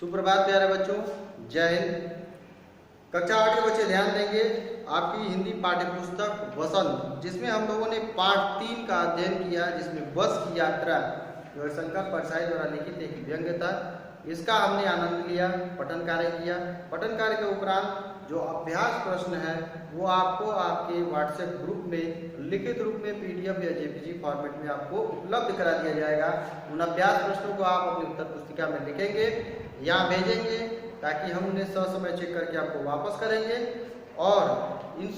सुप्रभात प्यारे बच्चों, जय हिंद। कक्षा 8 के बच्चे ध्यान देंगे। आपकी हिंदी पाठ्य पुस्तक वसंत, जिसमें हम लोगों ने पाठ 3 का अध्ययन किया, जिसमें बस की यात्रा गौरशंकर परसाई द्वारा लिखित एक व्यंग्य था। इसका हमने आनंद लिया, पठन कार्य किया। पठन कार्य के उपरांत जो अभ्यास प्रश्न है वो आपको आपके व्हाट्सएप ग्रुप में लिखित रूप में PDF या JPG फॉर्मेट में आपको उपलब्ध करा दिया जाएगा। उन अभ्यास प्रश्नों को आप अपनी उत्तर पुस्तिका में लिखेंगे, यहाँ भेजेंगे, ताकि हम उन्हें ससमय चेक करके आपको वापस करेंगे। और इन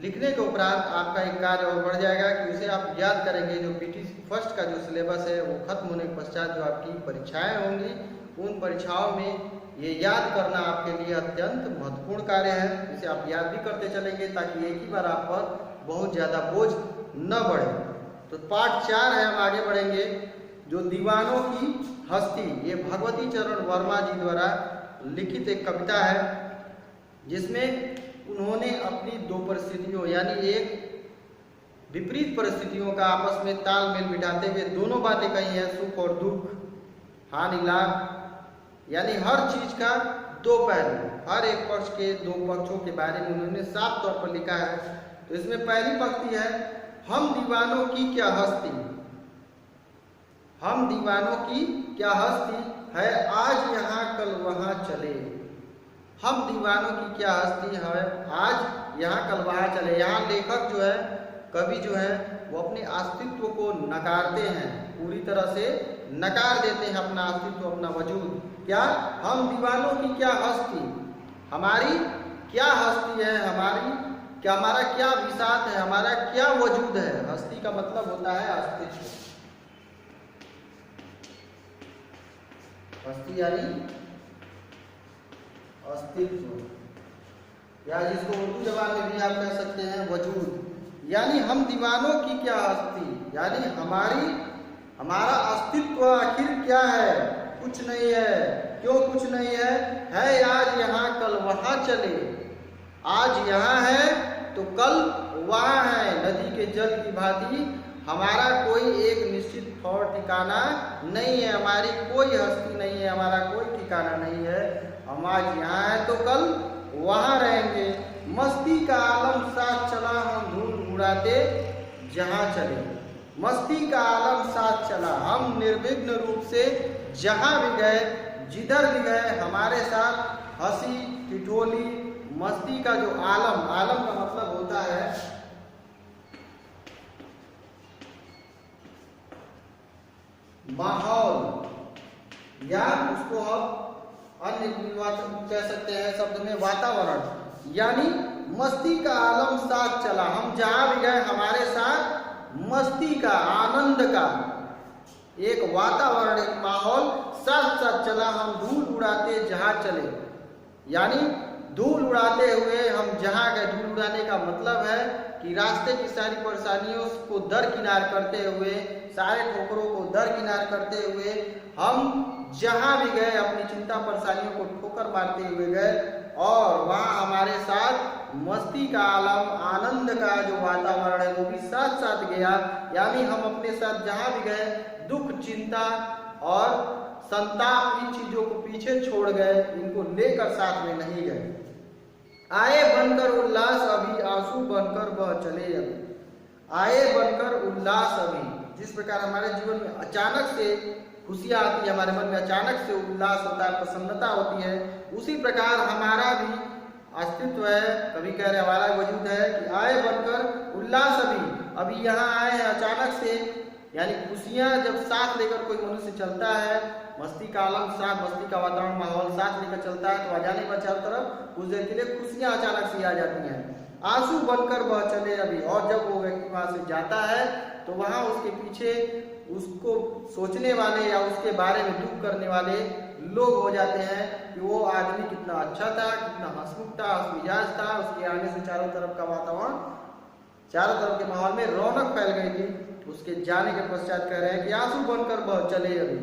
लिखने के उपरांत आपका एक कार्य और बढ़ जाएगा कि उसे आप याद करेंगे। जो PTC फर्स्ट का जो सिलेबस है वो खत्म होने के पश्चात जो आपकी परीक्षाएं होंगी, उन परीक्षाओं में ये याद करना आपके लिए अत्यंत महत्वपूर्ण कार्य है। इसे आप याद भी करते चलेंगे ताकि एक ही बार आप पर बहुत ज़्यादा बोझ न बढ़े। तो पाठ 4 है, हम आगे बढ़ेंगे। जो दीवानों की हस्ती, ये भगवती चरण वर्मा जी द्वारा लिखित एक कविता है, जिसमें उन्होंने अपनी 2 परिस्थितियों यानी एक विपरीत परिस्थितियों का आपस में तालमेल बिठाते हुए दोनों बातें कही हैं, सुख और दुख, हानि लाभ, यानी हर चीज का 2 पहलू, हर एक पक्ष के 2 पक्षों के बारे में उन्होंने साफ तौर पर लिखा है। तो इसमें पहली पंक्ति है, हम दीवानों की क्या हस्ती, हम दीवानों की क्या हस्ती है, आज यहाँ कल वहाँ चले। हम दीवानों की क्या हस्ती है, आज यहाँ कल वहाँ चले। यहाँ लेखक जो है, कवि जो है, वो अपने अस्तित्व को नकारते हैं, पूरी तरह से नकार देते हैं अपना अस्तित्व, अपना वजूद। क्या हम दीवानों की क्या हस्ती, हमारी क्या हस्ती है, हमारा क्या विसात है, हमारा क्या वजूद है। हस्ती का मतलब होता है अस्तित्व। हस्ती यानी अस्तित्व, या जिसको उर्दू जबान में भी आप कह सकते हैं वजूद। यानी हम दीवानों की क्या हस्ती, यानी हमारा अस्तित्व आखिर क्या है, कुछ नहीं है। क्यों कुछ नहीं है आज यहाँ कल वहाँ चले। आज यहाँ है तो कल वहाँ है। नदी के जल की भांति हमारा कोई एक निश्चित और ठिकाना नहीं है, हमारी कोई हस्ती नहीं है, हमारा कोई ठिकाना नहीं है। हम आज यहाँ है तो कल वहाँ रहेंगे। मस्ती का आलम साथ चला, हम धूल उड़ाते जहाँ चले। मस्ती का आलम साथ चला, हम निर्विघ्न रूप से जहाँ भी गए, जिधर भी गए, हमारे साथ हंसी ठिठोली मस्ती का जो आलम का मतलब होता है माहौल, या उसको हम अन्य कह सकते हैं शब्द में वातावरण। यानी मस्ती का आलम साथ चला, हम जहाँ भी गए हमारे साथ मस्ती का, आनंद का एक वातावरण, एक माहौल साथ साथ चला। हम धूल उड़ाते जहाँ चले, यानी धूल उड़ाते हुए हम जहाँ गए। धूल उड़ाने का मतलब है कि रास्ते की सारी परेशानियों को दरकिनार करते हुए, सारे ठोकरों को दरकिनार करते हुए हम जहाँ भी गए, अपनी चिंता परेशानियों को ठोकर मारते हुए गए, और वहाँ हमारे साथ मस्ती का आलम, आनंद का जो वातावरण है वो भी साथ साथ गया। यानी हम अपने साथ जहाँ भी गए दुख, चिंता और संताप, इन चीजों को पीछे छोड़ गए, इनको लेकर साथ में नहीं गए। आए बनकर उल्लास अभी, आंसू बनकर बह चले अभी। आए बनकर उल्लास अभी, जिस प्रकार हमारे जीवन में अचानक से खुशियाँ आती है, हमारे मन में अचानक से उल्लास होता है, प्रसन्नता होती है, उसी प्रकार हमारा भी अस्तित्व है। कभी कह रहे हमारा वजूद है कि आए बनकर उल्लास अभी यहाँ आए हैं अचानक से। यानी खुशियाँ जब साथ लेकर कोई मनुष्य चलता है, मस्ती का आलम साथ, मस्ती का वातावरण, माहौल साथ लेकर चलता है, तो अजाने पर चारों तरफ कुछ देर के लिए खुशियाँ अचानक से आ जाती हैं। आंसू बनकर बह चले अभी, और जब वो व्यक्ति वहाँ से जाता है तो वहाँ उसके पीछे उसको सोचने वाले या उसके बारे में दुख करने वाले लोग हो जाते हैं कि वो आदमी कितना अच्छा था, कितना हंसमुख था, हंसमिजाज था। उसके आने से चारों तरफ का वातावरण, चारों तरफ के माहौल में रौनक फैल गई थी। उसके जाने के पश्चात कह रहे हैं कि आंसू बनकर बह चले अभी,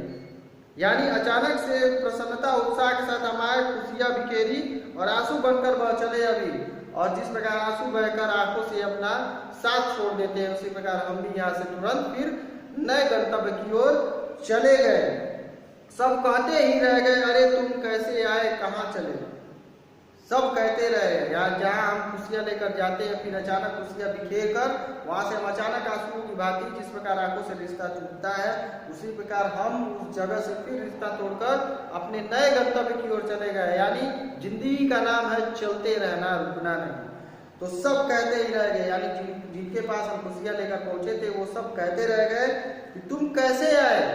यानी अचानक से प्रसन्नता उत्साह के साथ हमारे खुशियां बिखेरी और आंसू बनकर बह चले अभी। और जिस प्रकार आंसू बहकर आंखों से अपना साथ छोड़ देते हैं, उसी प्रकार हम भी यहाँ से तुरंत फिर नए गंतव्य की ओर चले गए। सब कहते ही रह गए, अरे तुम कैसे आए, कहाँ चले। सब कहते रहे यार, जहाँ हम खुशियाँ लेकर जाते हैं फिर अचानक खुशियाँ बिखेर कर वहाँ से हम अचानक आंसुओं की भांति जिस प्रकार आंखों से रिश्ता टूटता है, उसी प्रकार हम उस जगह से फिर रिश्ता तोड़कर अपने नए गंतव्य की ओर चले गए। यानी जिंदगी का नाम है चलते रहना, रुकना नहीं। तो सब कहते ही रह गए, यानी जिनके पास हम खुशियाँ लेकर पहुंचे थे वो सब कहते रह गए कि तुम कैसे आए,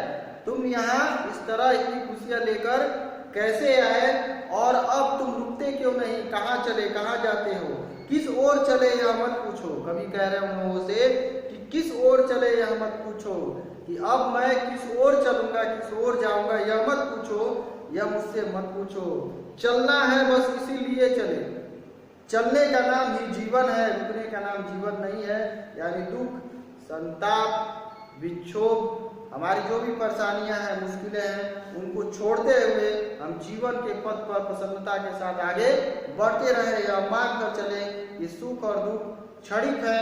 तुम यहाँ इस तरह इतनी खुशियाँ लेकर कैसे आए, और अब तुम रुकते क्यों नहीं, कहाँ चले, कहाँ जाते हो, किस ओर चले यह मत पूछो। कभी कह रहे हैं उन लोगों से कि किस ओर चले यह मत पूछो, कि अब मैं किस ओर चलूंगा, किस ओर जाऊंगा यह मत पूछो, यह मुझसे मत पूछो। चलना है बस इसीलिए चले। चलने का नाम ही जीवन है, रुकने का नाम जीवन नहीं है। यानी दुख, संताप, विक्षोभ, हमारी जो भी परेशानियां हैं, मुश्किलें हैं, उनको छोड़ते हुए हम जीवन के पथ पर प्रसन्नता के साथ आगे बढ़ते रहे। या मान कर चले कि सुख और दुख क्षणिक है,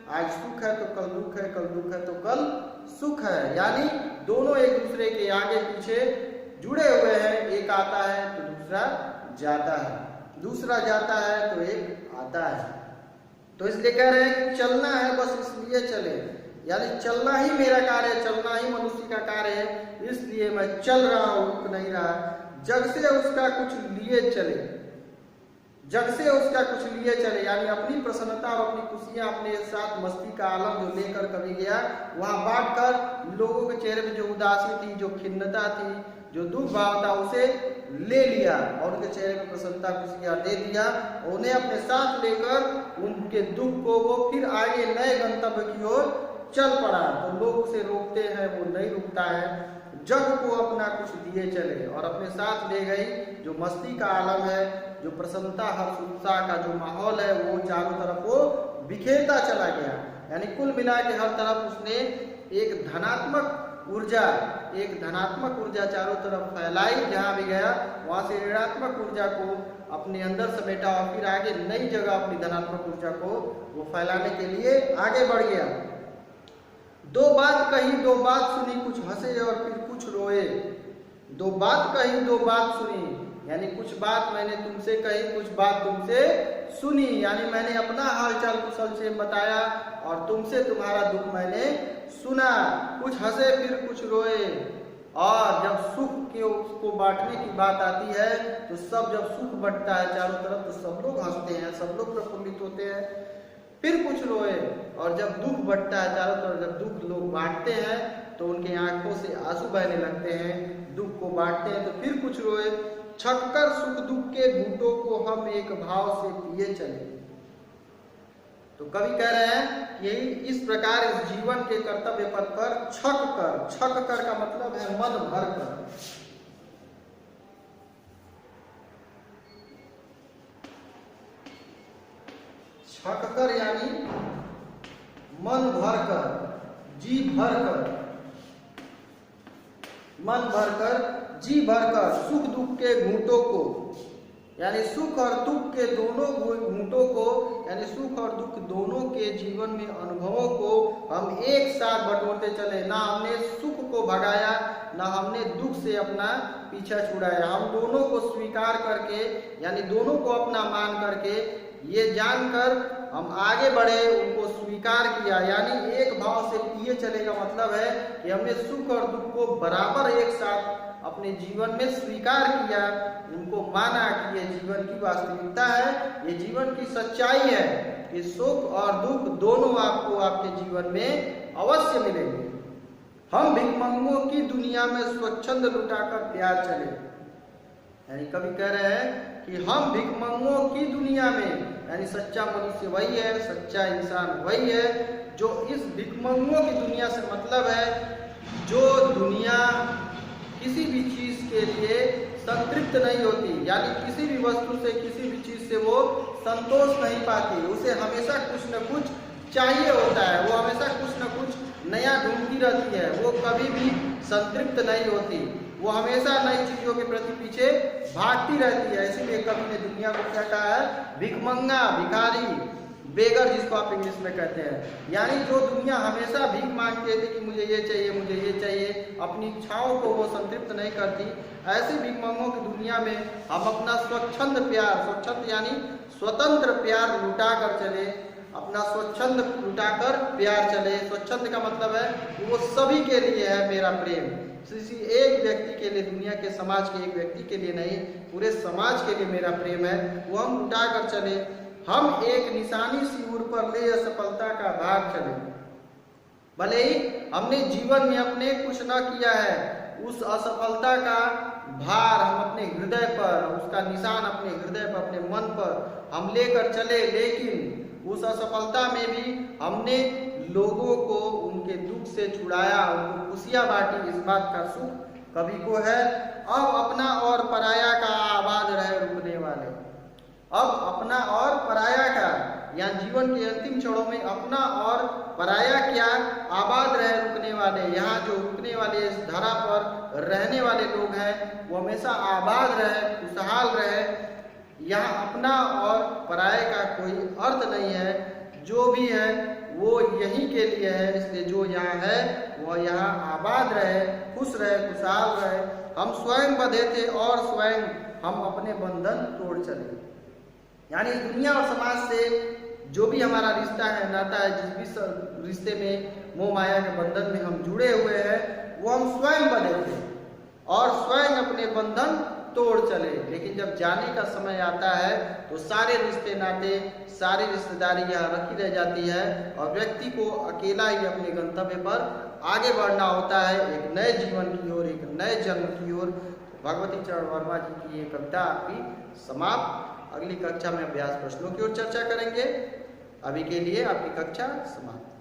आज सुख है तो कल दुख है, कल दुख है तो कल सुख है। यानी दोनों एक दूसरे के आगे पीछे जुड़े हुए हैं, एक आता है तो दूसरा जाता है, दूसरा जाता है तो एक आता है। तो इसलिए कह रहे हैं कि चलना है बस इसलिए चले, यानी चलना ही मेरा कार्य है, चलना ही मनुष्य का कार्य है, इसलिए मैं चल रहा हूं, रुक नहीं रहा। जग से उसका कुछ लिए चले, जग से उसका कुछ लिए चले, यानी अपनी प्रसन्नता और अपनी खुशियां अपने साथ मस्ती का आलम जो लेकर कभी गया, वहां बांट कर लोगों के चेहरे में जो उदासी थी, जो खिन्नता थी, जो दुख भाव था, उसे ले लिया और उनके चेहरे में प्रसन्नता खुशियां दे दिया। उन्हें अपने साथ लेकर उनके दुख को वो फिर आगे नए गंतव्य की ओर चल पड़ा। तो लोग उसे रोकते हैं, वो नहीं रुकता है, जग को अपना कुछ दिए चले और अपने साथ ले गई जो मस्ती का आलम है, जो प्रसन्नता, हर्ष, उत्साह का जो माहौल है, वो चारों तरफ वो बिखेरता चला गया। यानी कुल मिला के हर तरफ उसने एक धनात्मक ऊर्जा चारों तरफ फैलाई, जहां भी गया वहां से ऋणात्मक ऊर्जा को अपने अंदर समेटा और फिर आगे नई जगह अपनी धनात्मक ऊर्जा को वो फैलाने के लिए आगे बढ़ गया। दो बात कही, दो बात सुनी, कुछ हंसे और फिर कुछ रोए। दो बात कही, दो बात सुनी, यानी कुछ बात मैंने तुमसे कही, कुछ बात तुमसे सुनी, यानी मैंने अपना हालचाल कुशल से बताया और तुमसे तुम्हारा दुख मैंने सुना। कुछ हंसे फिर कुछ रोए। और जब सुख के उसको बांटने की बात आती है तो सब, जब सुख बंटता है चारों तरफ तो सब लोग हंसते हैं, सब लोग प्रफुल्लित होते हैं। फिर कुछ रोए, और जब दुख बंटता है चारों तरफ, जब दुख लोग बांटते हैं तो उनके आंखों से आंसू बहने लगते हैं, दुख को बांटते हैं तो फिर कुछ रोए। छककर सुख दुख के घूंटों को हम एक भाव से पिए चले। तो कवि कह रहे हैं यही इस प्रकार इस जीवन के कर्तव्य पथ पर छक कर का मतलब है मन भर कर। छक कर यानी मन भर कर, जी भर कर, मन भर कर, जी भर कर सुख दुख के घूंटों को, यानी सुख और दुख के दोनों घूंटों को, यानी सुख और दुख दोनों के जीवन में अनुभवों को हम एक साथ बटोरते चले। ना हमने सुख को भगाया, ना हमने दुख से अपना पीछा छुड़ाया। हम दोनों को स्वीकार करके, यानी दोनों को अपना मान करके, ये जानकर हम आगे बढ़े, उनको स्वीकार किया। यानी एक भाव से पिए चले का मतलब है कि हमने सुख और दुख को बराबर एक साथ अपने जीवन में स्वीकार किया, उनको माना कि ये जीवन की वास्तविकता है, ये जीवन की सच्चाई है कि सुख और दुख दोनों आपको आपके जीवन में अवश्य मिलेंगे। हम भिखमंगों की दुनिया में स्वच्छंद लुटाकर प्यार चले। यानी कवि कह रहे हैं कि हम भिखमंगों की दुनिया में, यानी सच्चा मनुष्य वही है, सच्चा इंसान वही है जो इस भिखमंगों की दुनिया से मतलब है जो दुनिया किसी भी चीज के लिए संतृप्त नहीं होती, यानी किसी भी वस्तु से, किसी भी चीज से वो संतोष नहीं पाती, उसे हमेशा कुछ न कुछ चाहिए होता है, वो हमेशा कुछ न कुछ नया ढूंढती रहती है, वो कभी भी संतृप्त नहीं होती, वो हमेशा नई चीजों के प्रति पीछे भागती रहती है। इसीलिए कवि ने दुनिया को क्या कहा है? भिखमंगा, भिखारी, बेगर जिसको आप इंग्लिश में कहते हैं। यानी जो दुनिया हमेशा भीख मांगती रहती कि मुझे ये चाहिए, मुझे ये चाहिए, अपनी इच्छाओं को वो संतृप्त नहीं करती, ऐसे भीख मांगों की दुनिया में हम अपना स्वच्छंद प्यार, स्वच्छंद यानी स्वतंत्र प्यार लुटा कर चले, अपना स्वच्छंद लुटाकर प्यार चले। स्वच्छंद का मतलब है वो सभी के लिए है मेरा प्रेम, किसी एक व्यक्ति के लिए, दुनिया के समाज के एक व्यक्ति के लिए नहीं, पूरे समाज के लिए मेरा प्रेम है, वो हम लुटा कर चले। हम एक निशानी सी उड़ पर ले असफलता का भाग चले। भले ही हमने जीवन में अपने कुछ न किया है, उस असफलता का भार हम अपने हृदय पर, उसका निशान अपने हृदय पर, अपने मन पर हम लेकर चले, लेकिन उस असफलता में भी हमने लोगों को उनके दुख से छुड़ाया, उनको खुशियां बांटी। इस बात का सुख कभी को है। अब अपना और पराया का आबाद रहे रुकने वाले। अब अपना और पराया का, या जीवन के अंतिम क्षणों में अपना और पराया क्या आबाद रहे रुकने वाले। यहाँ जो रुकने वाले, इस धरा पर रहने वाले लोग हैं, वो हमेशा आबाद रहे, खुशहाल रहे। यहाँ अपना और पराये का कोई अर्थ नहीं है, जो भी है वो यहीं के लिए है। इसलिए जो यहाँ है वह यहाँ आबाद रहे, खुश रहे, खुशहाल रहे। हम स्वयं बंधे थे और स्वयं हम अपने बंधन तोड़ चले। यानी दुनिया और समाज से जो भी हमारा रिश्ता है, नाता है, जिस भी रिश्ते में मोह माया के बंधन में हम जुड़े हुए हैं, वो हम स्वयं बंधे थे और स्वयं अपने बंधन तोड़ चले। लेकिन जब जाने का समय आता है तो सारे रिश्ते नाते, सारी रिश्तेदारी यहाँ रखी रह जाती है और व्यक्ति को अकेला ही अपने गंतव्य पर आगे बढ़ना होता है, एक नए जीवन की ओर, एक नए जन्म की ओर। भगवती चरण वर्मा जी की ये कविता आपकी समाप्त। अगली कक्षा में अभ्यास प्रश्नों की ओर चर्चा करेंगे। अभी के लिए आपकी कक्षा समाप्त।